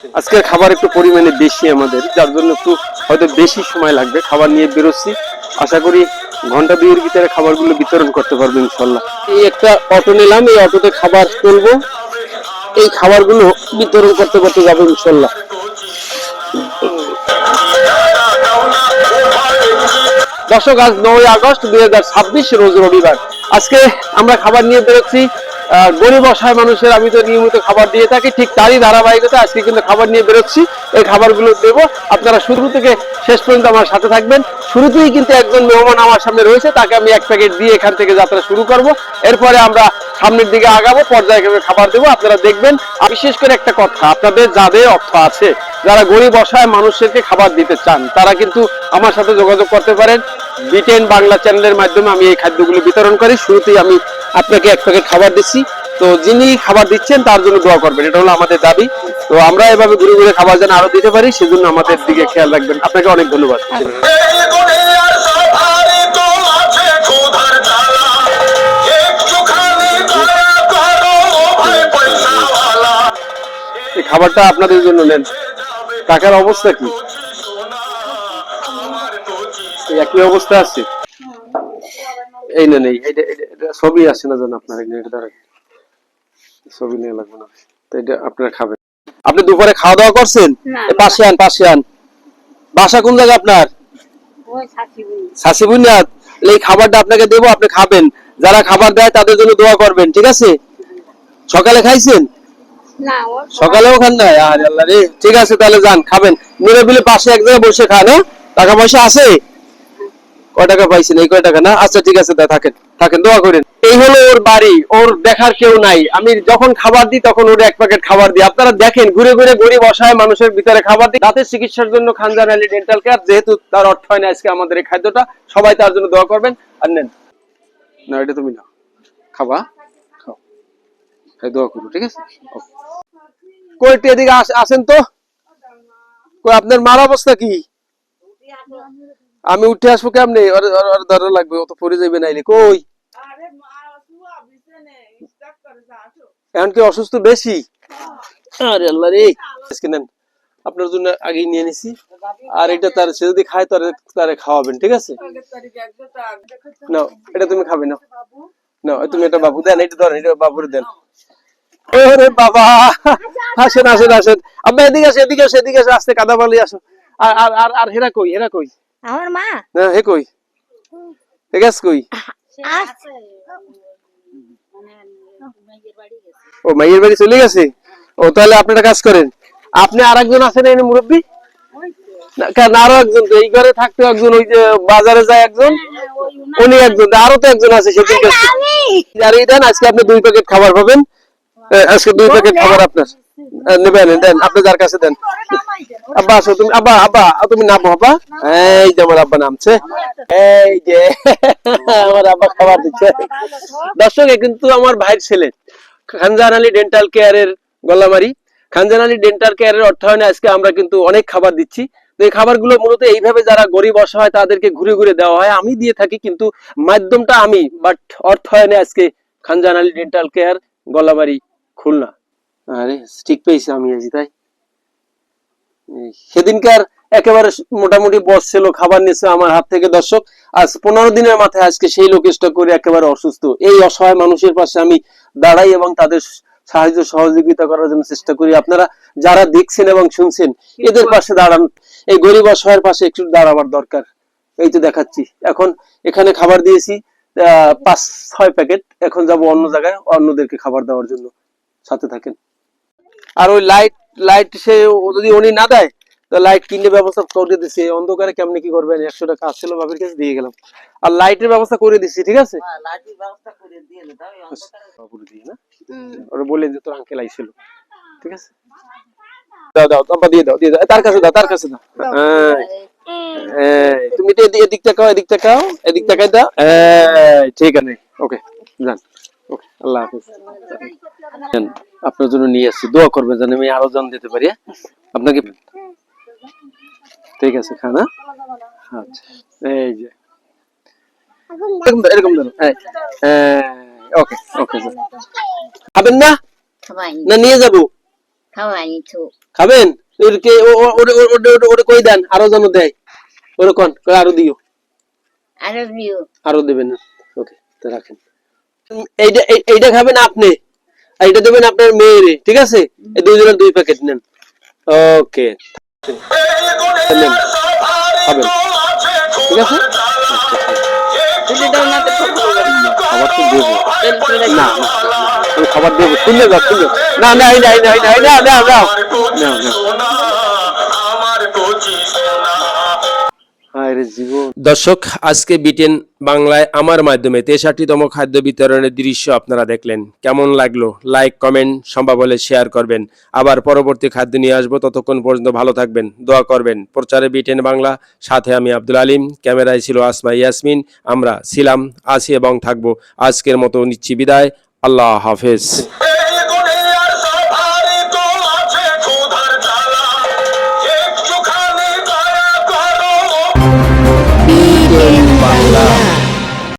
আজকে খাবার একটু পরিমাণে বেশি আমাদের, যার জন্য একটু হয়তো বেশি সময় লাগবে। খাবার নিয়ে বেরোচ্ছি, আশা করি ঘন্টা দুয়ের ভিতরে খাবারগুলো বিতরণ করতে পারবো ইনশাল্লাহ। এই একটা অটো নিলাম, এই অটোতে খাবার তুলবো, এই খাবারগুলো বিতরণ করতে করতে যাবো ইনশাল্লাহ। দর্শক, আজ 9 আগস্ট 2026 রোজ রবিবার। আজকে আমরা খাবার নিয়ে বেরোচ্ছি গরিব অসহায় মানুষের। আমি তো নিয়মিত খাবার দিয়ে থাকি, ঠিক তারই ধারাবাহিকতা আজকে কিন্তু খাবার নিয়ে বেরোচ্ছি। এই খাবারগুলো দেব, আপনারা শুরু থেকে শেষ পর্যন্ত আমার সাথে থাকবেন। শুরুতেই কিন্তু একজন মেহমান আমার সামনে রয়েছে, তাকে আমি এক প্যাকেট দিয়ে এখান থেকে যাত্রা শুরু করব। এরপরে আমরা সামনের দিকে আগাবো, পর্যায়ক্রমে খাবার দেবো, আপনারা দেখবেন। বিশেষ করে একটা কথা, আপনাদের যাদের অর্থ আছে, যারা গরিব অসহায় মানুষদেরকে খাবার দিতে চান, তারা কিন্তু আমার সাথে যোগাযোগ করতে পারেন। বিটেন বাংলা চ্যানেলের মাধ্যমে আমি এই খাদ্যগুলো বিতরণ করি। শুরুতেই আমি আপনাকে এক প্যাকেট খাবার দিচ্ছি, তো যিনি খাবার দিচ্ছেন তার জন্য দোয়া করবেন, এটা হলো আমাদের দাবি। তো আমরা এভাবে ঘুরে ঘুরে খাবার যেন আরো দিতে পারি, সেজন্য আমাদের দিকে খেয়াল রাখবেন। আপনাকে অনেক ধন্যবাদ। এই খাবারটা আপনাদের জন্য নেন। টাকার অবস্থা কি? একই অবস্থা আছে। এই নেন, এটা ছবি আসে না জান আপনার, এটা ধরেন, ছবি নিয়ে লাগবে না, তো এটা আপনারা খাবেন। আপনি দুপুরে খাওয়া দাওয়া করছেন? পাশে আন, পাশে আন। বাসা কোন জায়গা আপনার? সাসিবুনিয়াদ। এই খাবারটা আপনাকে দেবো, আপনি খাবেন। যারা খাবার দেয় তাদের জন্য দোয়া করবেন, ঠিক আছে? সকালে খাইছেন? সকালেও খান নাই? আরে আল্লাহ রে, ঠিক আছে তাহলে যান, খাবেন। নিরাবিলি পাশে এক জায়গায় বসে খান। হ্যাঁ, টাকা পয়সা আছে? কয় টাকা পাইছেন? এই কয় টাকা না? আচ্ছা ঠিক আছে, থাকেন থাকেন, দোয়া করেন। এই হলো ওর বাড়ি, ওর দেখার কেউ নাই। আমি যখন খাবার দিই তখন ওর এক প্যাকেট খাবার দিই। আপনারা দেখেন, ঘুরে ঘুরে গরিব অসহায় মানুষের ভিতরে খাবার দিই। দাঁতের চিকিৎসার জন্য খানজান আলী ডেন্টাল কেয়ার, যেহেতু তার অর্থ হয় না আজকে আমাদের এই খাদ্যটা, সবাই তার জন্য দোয়া করবেন। আর নেন না, এটা তুমি না, খাবা, খাও, দোয়া করো, ঠিক আছে? কয়টি এদিকে আসেন তো। আপনার মার অবস্থা কি? আমি উঠে আসবো কেমনে? ধরা লাগবে, অত পরে যাইবে নাইলে। কই এখন কি অসুস্থ বেশি? আরে আল্লাহ রে, নেন, আপনার জন্য আগেই নিয়ে নিছি। আর এটা তার, সে যদি খায় তারে খাওয়াবেন, ঠিক আছে? নাও, এটা তুমি খাবে, নাও নাও, তুমি এটা বাবু দেন, এটা ধরেন, এটা বাবুরে দেন। ওরে বাবা, আসেন আসেন আসেন, আব্বা এদিকে আসে, এদিকে আসে, এদিকে আসে, আস্তে, কাদা বালি আসো। আর আর আর আর হেরা কই? হেরা কই? আমার মা না, হে কই? হে গেছ কই? ও মাইয়ের বাড়ি চলে গেছে। ও তাহলে আপনারা কাজ করেন, আপনি আর একজন আছেন এনে মুরব্বী? কেন আরো একজন? তো এই ঘরে থাকতো একজন, ওই যে বাজারে যায় একজন, উনি একজন, আরো তো একজন আছে সেদিন। আর এই দেন, আজকে আপনি 2 প্যাকেট খাবার পাবেন। আজকে 2 প্যাকেট খাবার আপনার নেবেন, দেন, আপনি যার কাছে দেন। আব্বা আসো তুমি, আব্বা আব্বা তুমি নামো আব্বা। এই যে আমার আব্বা নামছে, এই যে আমার আব্বা খাবার দিচ্ছে। দর্শক, কিন্তু আমার ভাইয়ের ছেলে, খানজান আলী ডেন্টাল কেয়ারের গলামারি। খানজান আলী ডেন্টাল কেয়ারের অর্থায়নে আজকে আমরা কিন্তু অনেক খাবার দিচ্ছি। তো এই খাবারগুলো মূলত এইভাবে যারা গরিব অসহায় তাদেরকে ঘুরে ঘুরে দেওয়া হয়। আমি দিয়ে থাকি, কিন্তু মাধ্যমটা আমি, বাট অর্থায়নে আজকে খানজান আলী ডেন্টাল কেয়ার, গলামারি, খুলনা। আরে ঠিক পেয়েছি আমি আজ, তাই সেদিনকার একেবারে মোটামুটি বস ছিল, খাবার নিচ্ছে আমার হাত থেকে। দর্শক, আজ 15 দিনের মাথায় আজকে সেই লোক স্টক করে একেবারে অসুস্থ। এই অসহায় মানুষের পাশে আমি দাঁড়াই এবং তাদের সাহায্য সহযোগিতা করার জন্য চেষ্টা করি। আপনারা যারা দেখছেন এবং শুনছেন, এদের পাশে দাঁড়ান। এই গরিব অসহায়ের পাশে একটু দাঁড়াবার দরকার। এই তো দেখাচ্ছি, এখন এখানে খাবার দিয়েছি 5-6 প্যাকেট। এখন যাব অন্য জায়গায় অন্যদেরকে খাবার দেওয়ার জন্য, সাথে থাকেন। আর ওই লাইট লাইট সে যদি উনি না দেয়, তো লাইট কিনে ব্যবস্থা করে দিছি। অন্ধকারে কেমনে কি করবেন? 100 টাকা আসছিল, বাবির কাছে দিয়ে গেলাম। আর লাইটের ব্যবস্থা করে দিছি, ঠিক আছে? লাইটের ব্যবস্থা করে দিয়ে দাও, বাবুর দিয়ে না, ওরা বললেন যে তোর আঙ্কেল আইছিল, ঠিক আছে? দাও দাও, আব্বা দিয়ে দাও, দিয়ে দাও, তার কাছে দাও, তার কাছে দাও। তুমি তো এদিক তাকাও, এদিক তাকাও, এদিক তাকাই দাও। ঠিক আছে, ওকে, যান, ওকে, আল্লাহ হাফেজ। আপনার জন্য নিয়ে আসছি, দোয়া করবেন যেন আমি আরো জন দিতে পারি। আপনাকে ঠিক আছে, খানা। আচ্ছা, এই যে এরকম ধরো, ওকে ওকে। খাবেন না? না নিয়ে যাবো। খাওয়াই তো খাবেন? ওরকে ওরে কই দেন আরো যেন দেয়, ওরে কোন কই আরো দিও, আরো দিও আরো দেবেন। ওকে, তো রাখেন। এইটা এইটা খাবেন আপনি, আর এইটা দেবেন আপনার মেয়েরে, ঠিক আছে? এই দুইজনের 2 প্যাকেট নেন। ওকে, নেন খাবেন, ঠিক আছে? যদি দাও না তো খাবার তো দেবো তাহলে না, না আমি খাবার দেবো, শুনলে যাও, শুনলে না না এই না এই না এই না এই না না না না না। দর্শক, আজকে বিটেন বাংলায় আমার মাধ্যমে 63তম খাদ্য বিতরণের দৃশ্য আপনারা দেখলেন। কেমন লাগলো? লাইক, কমেন্ট, সম্ভব হলে শেয়ার করবেন। আবার পরবর্তী খাদ্য নিয়ে আসবো, ততক্ষণ পর্যন্ত ভালো থাকবেন, দোয়া করবেন। প্রচারে বিটেন বাংলা, সাথে আমি আব্দুল আলিম, ক্যামেরায় ছিল আসমা ইয়াসমিন। আমরা ছিলাম, আছি এবং থাকবো। আজকের মতো নিচ্ছি বিদায়। আল্লাহ হাফেজ।